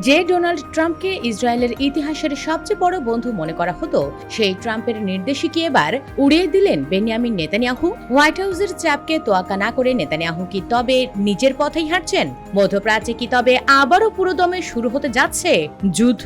যে ডোনাল্ড ট্রাম্পকে ইসরায়েলের ইতিহাসের সবচেয়ে বড় বন্ধু মনে করা হতো, সেই ট্রাম্পের নির্দেশই কি এবার উড়িয়ে দিলেন বেনিয়ামিন নেতানিয়াহু? হোয়াইট হাউসের চাপকে তোয়াক্কা না করে নেতানিয়াহু কি তবে নিজের পথেই হাঁটছেন? মধ্যপ্রাচ্যে কি তবে আবারও পুরোদমে শুরু হতে যাচ্ছে যুদ্ধ?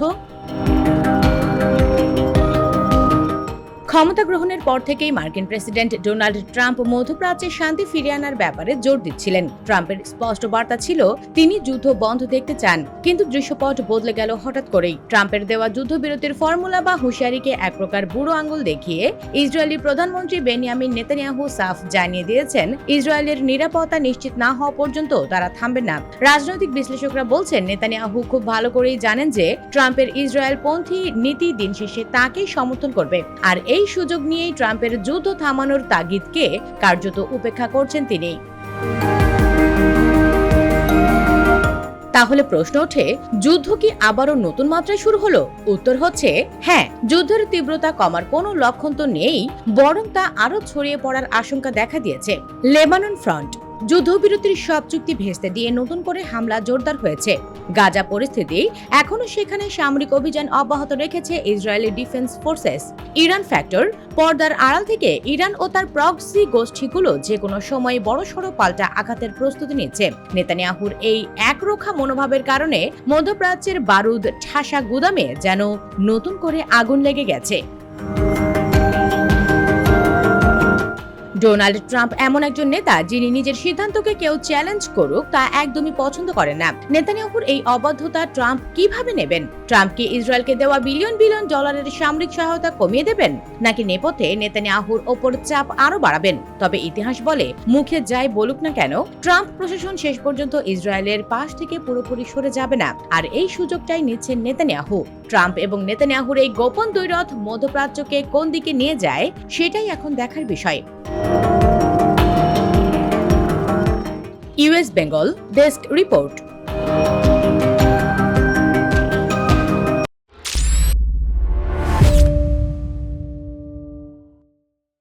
ক্ষমতা গ্রহণের পর থেকেই মার্কিন প্রেসিডেন্ট ডোনাল্ড ট্রাম্প মধ্যপ্রাচ্যে শান্তি ফিরিয়ে আনার ব্যাপারে জোর দিচ্ছিলেন। ট্রাম্পের স্পষ্ট বার্তা ছিল তিনি যুদ্ধ বন্ধ দেখতে চান, কিন্তু দৃশ্যপট বদলে গেল হঠাৎ করেই। ট্রাম্পের দেওয়া যুদ্ধবিরতির ফর্মুলা বা হুঁশিয়ারিকে এক প্রকার বুড়ো আঙুল দেখিয়ে ইসরায়েলি প্রধানমন্ত্রী বেনিয়ামিন নেতানিয়াহু সাফ জানিয়ে দিয়েছেন, ইসরায়েলের নিরাপত্তা নিশ্চিত না হওয়া পর্যন্ত তারা থামবেন না। রাজনৈতিক বিশ্লেষকরা বলছেন, নেতানিয়াহু খুব ভালো করেই জানেন যে ট্রাম্পের ইসরায়েলপন্থী নীতি দিন শেষে তাকেই সমর্থন করবে, আর এই সুযোগ নিয়েই ট্রাম্পের যুদ্ধ থামানোর তাগিদকে কার্যত উপেক্ষা করছেন তিনি। তাহলে প্রশ্ন ওঠে, যুদ্ধ কি আবারও নতুন মাত্রায় শুরু হলো? উত্তর হচ্ছে হ্যাঁ। যুদ্ধের তীব্রতা কমার কোনো লক্ষণ তো নেই, বরং তা আরো ছড়িয়ে পড়ার আশঙ্কা দেখা দিয়েছে। লেবানন ফ্রন্ট যুদ্ধবিরতির সব চুক্তি ভেস্তে দিয়ে নতুন করে হামলা জোরদার হয়েছে। গাজা পরিস্থিতি এখনো সেখানে সামরিক অভিযান অব্যাহত রেখেছে Israeli defence forces. Iran factor পর্দার আড়াল থেকে ইরান ও তার প্রক্সি গোষ্ঠীগুলো যে কোনো সময় বড়সড় পাল্টা আঘাতের প্রস্তুতি নিচ্ছে। নেতানিয়াহুর এই একরোখা মনোভাবের কারণে মধ্যপ্রাচ্যের বারুদ ঠাসা গুদামে যেন নতুন করে আগুন লেগে গেছে। ডোনাল্ড ট্রাম্প এমন একজন নেতা যিনি নিজের সিদ্ধান্তকে কেউ চ্যালেঞ্জ করুক তা একদমই পছন্দ করেন না। নেতানিয়াহুর এই অবাধ্যতা ট্রাম্প কিভাবে নেবেন? ট্রাম্প কি ইসরায়েলকে দেওয়া বিলিয়ন বিলিয়ন ডলারের সামরিক সহায়তা কমিয়ে দেবেন, নাকি নেপথ্যে নেতানিয়াহুর ওপর চাপ আরো বাড়াবেন? তবে ইতিহাস বলে, মুখে যাই বলুক না কেন, ট্রাম্প প্রশাসন শেষ পর্যন্ত ইসরায়েলের পাশ থেকে পুরোপুরি সরে যাবে না, আর এই সুযোগটাই নিচ্ছেন নেতানিয়াহু। ট্রাম্প এবং নেতানিয়াহুর এই গোপন দ্বৈরথ মধ্যপ্রাচ্যকে কোন দিকে নিয়ে যায়, সেটাই এখন দেখার বিষয়। US Bengal desk report.